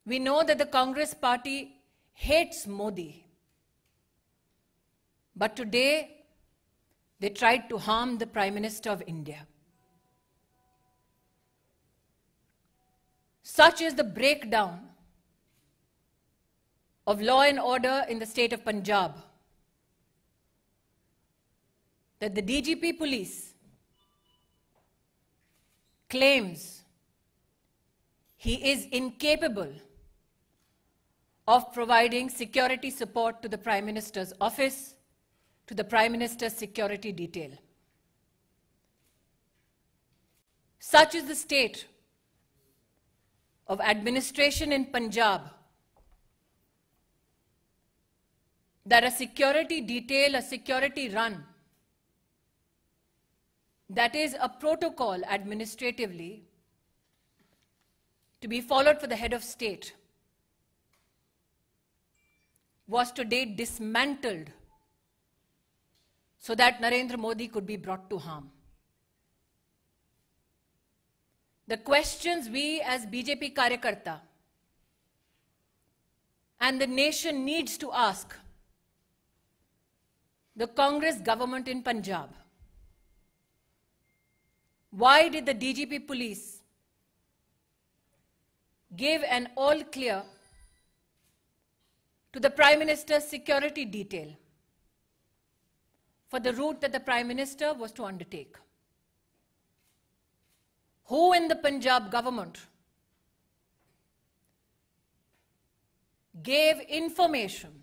We know that the Congress party hates Modi. But today, they tried to harm the Prime Minister of India. Such is the breakdown of law and order in the state of Punjab that the DGP police claims he is incapable of providing security support to the Prime Minister's office, to the Prime Minister's security detail. Such is the state of administration in Punjab that a security detail, a security run, that is a protocol administratively to be followed for the head of state, was today dismantled so that Narendra Modi could be brought to harm. The questions we as BJP Karyakarta and the nation needs to ask the Congress government in Punjab: why did the DGP police give an all clear to the Prime Minister's security detail for the route that the Prime Minister was to undertake? Who in the Punjab government gave information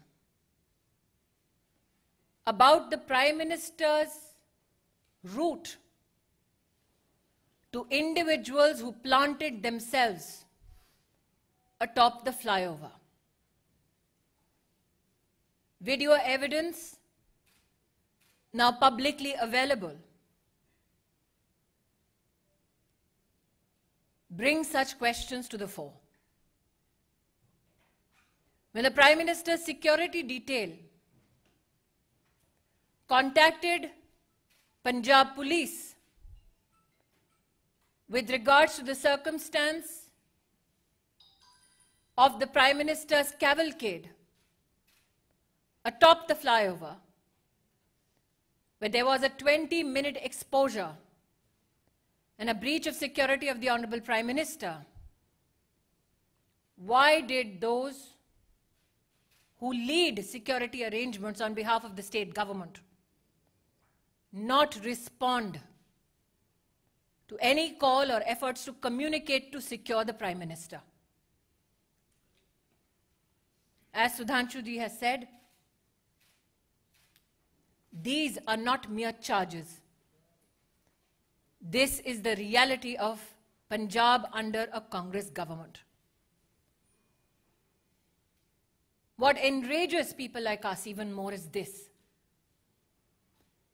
about the Prime Minister's route to individuals who planted themselves atop the flyover? Video evidence now publicly available brings such questions to the fore. When the Prime Minister's security detail contacted Punjab Police with regards to the circumstance of the Prime Minister's cavalcade atop the flyover, where there was a 20-minute exposure and a breach of security of the Honorable Prime Minister, why did those who lead security arrangements on behalf of the state government not respond to any call or efforts to communicate to secure the Prime Minister? As Sudhanshu ji has said, these are not mere charges. This is the reality of Punjab under a Congress government. What enrages people like us even more is this: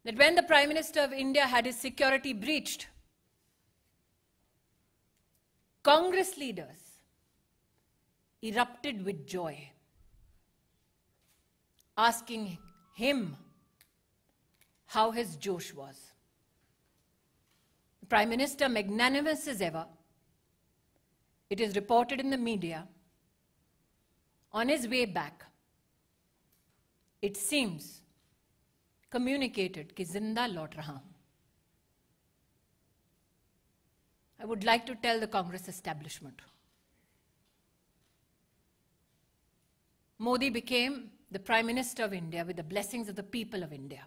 that when the Prime Minister of India had his security breached, Congress leaders erupted with joy, asking him how his Josh was. The Prime Minister, magnanimous as ever, it is reported in the media, on his way back, it seems, communicated कि जिंदा लौट रहा हूं. I would like to tell the Congress establishment, Modi became the Prime Minister of India with the blessings of the people of India.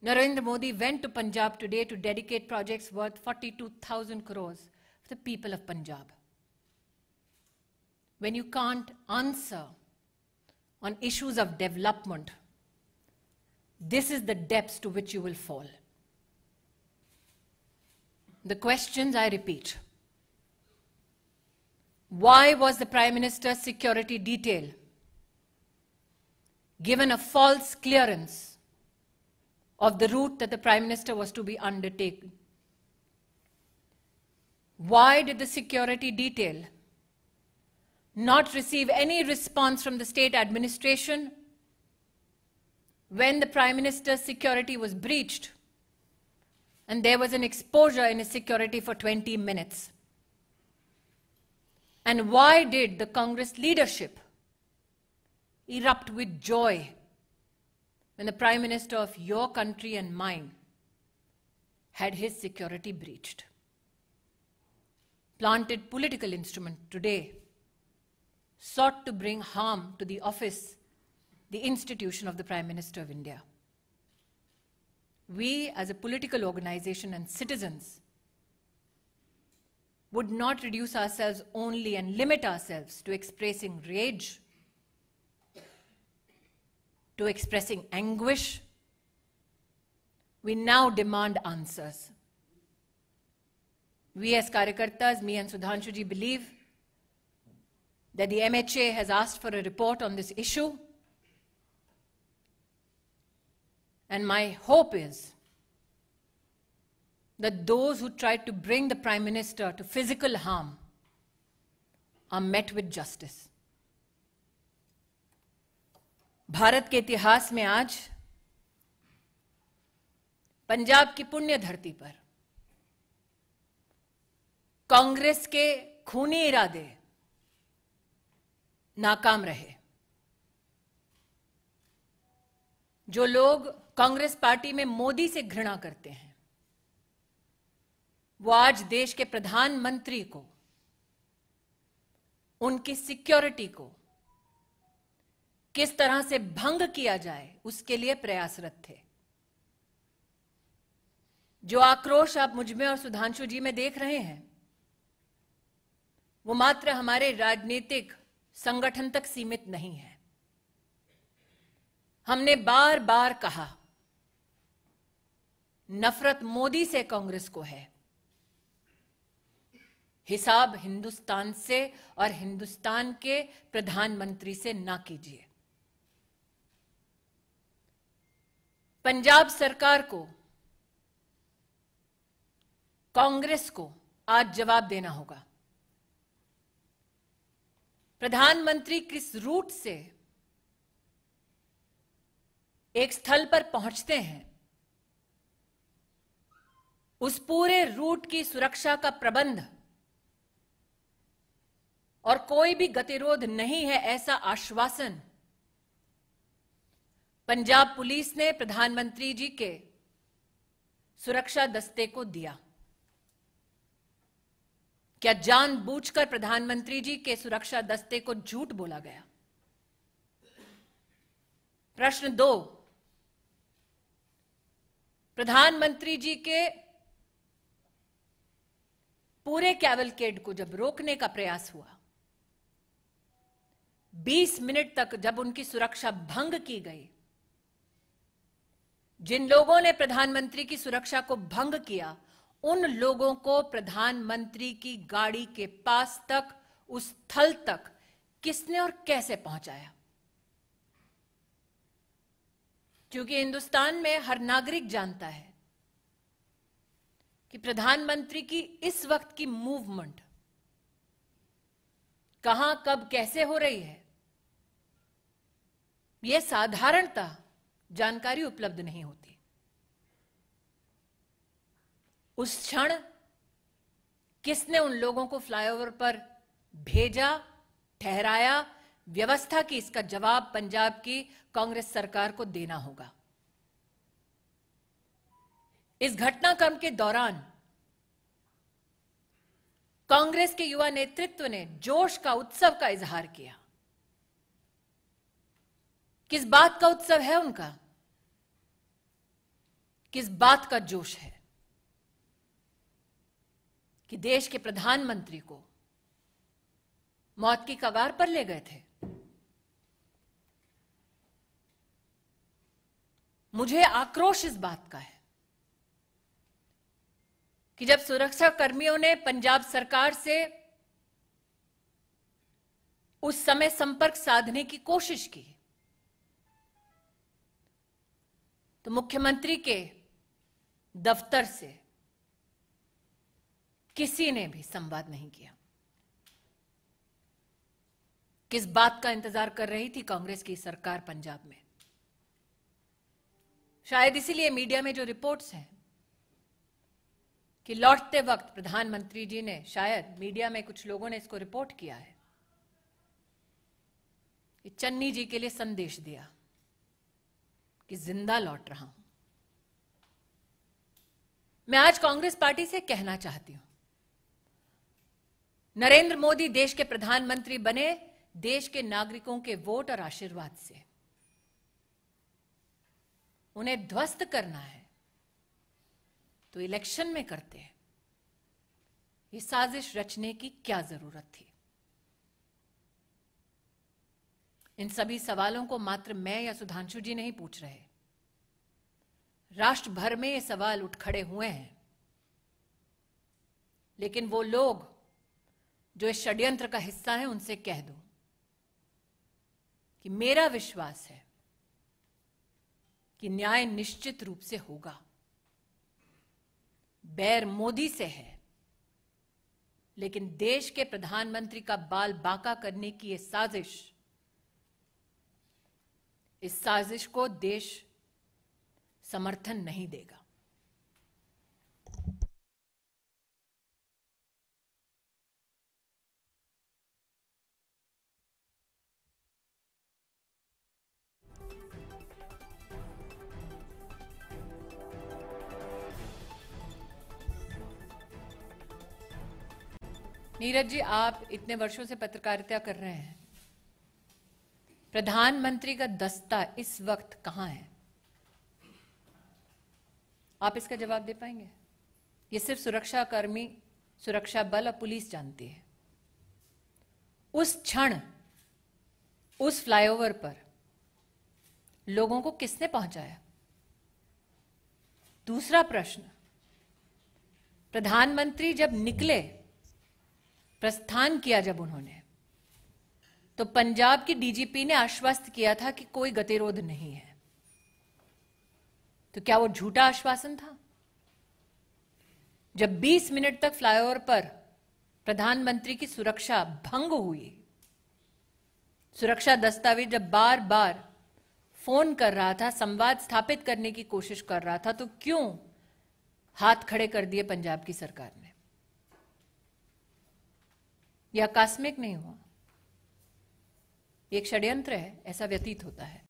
Narendra Modi went to Punjab today to dedicate projects worth 42,000 crores for the people of Punjab. When you can't answer on issues of development, this is the depths to which you will fall. The questions, I repeat: why was the Prime Minister's security detail given a false clearance of the route that the Prime Minister was to be undertaken? Why did the security detail not receive any response from the state administration when the Prime Minister's security was breached and there was an exposure in his security for 20 minutes? And why did the Congress leadership erupt with joy when the Prime Minister of your country and mine had his security breached? Planted political instrument today sought to bring harm to the office, the institution of the Prime Minister of India. We, as a political organization and citizens, would not reduce ourselves only and limit ourselves to expressing rage, to expressing anguish. We now demand answers. We as Karyakartas, me and Sudhanshu ji, believe that the MHA has asked for a report on this issue. And my hope is that those who tried to bring the Prime Minister to physical harm are met with justice. Bharat के इतिहास में आज पंजाब की पुण्य धरती पर कांग्रेस के खूनी इरादे नाकाम रहे। जो लोग कांग्रेस पार्टी में मोदी से घृणा करते हैं, वो आज देश के प्रधानमंत्री को, उनकी सिक्योरिटी को किस तरह से भंग किया जाए उसके लिए प्रयासरत थे। जो आक्रोश आप मुझ में और सुधांशु जी में देख रहे हैं, वो मात्र हमारे राजनीतिक संगठन तक सीमित नहीं है। हमने बार बार कहा, नफरत मोदी से कांग्रेस को है, हिसाब हिंदुस्तान से और हिंदुस्तान के प्रधानमंत्री से ना कीजिए। पंजाब सरकार को, कांग्रेस को आज जवाब देना होगा। प्रधानमंत्री किस रूट से एक स्थल पर पहुंचते हैं, उस पूरे रूट की सुरक्षा का प्रबंध और कोई भी गतिरोध नहीं है, ऐसा आश्वासन पंजाब पुलिस ने प्रधानमंत्री जी के सुरक्षा दस्ते को दिया। क्या जानबूझकर प्रधानमंत्री जी के सुरक्षा दस्ते को झूठ बोला गया? प्रश्न 2, प्रधानमंत्री जी के पूरे कैवलकेड को जब रोकने का प्रयास हुआ, 20 मिनट तक जब उनकी सुरक्षा भंग की गई, जिन लोगों ने प्रधानमंत्री की सुरक्षा को भंग किया, उन लोगों को प्रधानमंत्री की गाड़ी के पास तक, उस स्थल तक किसने और कैसे पहुंचाया? क्योंकि हिंदुस्तान में हर नागरिक जानता है कि प्रधानमंत्री की इस वक्त की मूवमेंट कहां, कब, कैसे हो रही है, यह साधारणतः जानकारी उपलब्ध नहीं होती। उस क्षण किसने उन लोगों को फ्लाईओवर पर भेजा, ठहराया, व्यवस्था की, इसका जवाब पंजाब की कांग्रेस सरकार को देना होगा। इस घटनाक्रम के दौरान कांग्रेस के युवा नेतृत्व ने जोश का, उत्सव का इजहार किया। किस बात का उत्सव है उनका? किस बात का जोश है कि देश के प्रधानमंत्री को मौत की कगार पर ले गए थे? मुझे आक्रोश इस बात का है कि जब सुरक्षा कर्मियों ने पंजाब सरकार से उस समय संपर्क साधने की कोशिश की, तो मुख्यमंत्री के दफ्तर से किसी ने भी संवाद नहीं किया। किस बात का इंतजार कर रही थी कांग्रेस की सरकार पंजाब में? शायद इसीलिए मीडिया में जो रिपोर्ट्स हैं कि लौटते वक्त प्रधानमंत्री जी ने, शायद मीडिया में कुछ लोगों ने इसको रिपोर्ट किया है, कि चन्नी जी के लिए संदेश दिया कि जिंदा लौट रहा हूं। मैं आज कांग्रेस पार्टी से कहना चाहती हूं, नरेंद्र मोदी देश के प्रधानमंत्री बने देश के नागरिकों के वोट और आशीर्वाद से। उन्हें ध्वस्त करना है तो इलेक्शन में करते हैं। ये साजिश रचने की क्या जरूरत थी? इन सभी सवालों को मात्र मैं या सुधांशु जी नहीं पूछ रहे, राष्ट्र भर में ये सवाल उठ खड़े हुए हैं। लेकिन वो लोग जो इस षड्यंत्र का हिस्सा हैं, उनसे कह दो कि मेरा विश्वास है कि न्याय निश्चित रूप से होगा। बैर मोदी से है, लेकिन देश के प्रधानमंत्री का बाल बांका करने की इस साजिश को देश समर्थन नहीं देगा। नीरज जी, आप इतने वर्षों से पत्रकारिता कर रहे हैं, प्रधानमंत्री का दस्ता इस वक्त कहां है? आप इसका जवाब दे पाएंगे? ये सिर्फ सुरक्षाकर्मी, सुरक्षा बल और पुलिस जानती है। उस क्षण उस फ्लाईओवर पर लोगों को किसने पहुंचाया? दूसरा प्रश्न, प्रधानमंत्री जब निकले, प्रस्थान किया जब उन्होंने, तो पंजाब की डीजीपी ने आश्वस्त किया था कि कोई गतिरोध नहीं है। तो क्या वो झूठा आश्वासन था? जब 20 मिनट तक फ्लाईओवर पर प्रधानमंत्री की सुरक्षा भंग हुई, सुरक्षा दस्तावेज जब बार बार फोन कर रहा था, संवाद स्थापित करने की कोशिश कर रहा था, तो क्यों हाथ खड़े कर दिए पंजाब की सरकार ने? यह आकस्मिक नहीं हुआ, एक षड्यंत्र है, ऐसा व्यतीत होता है।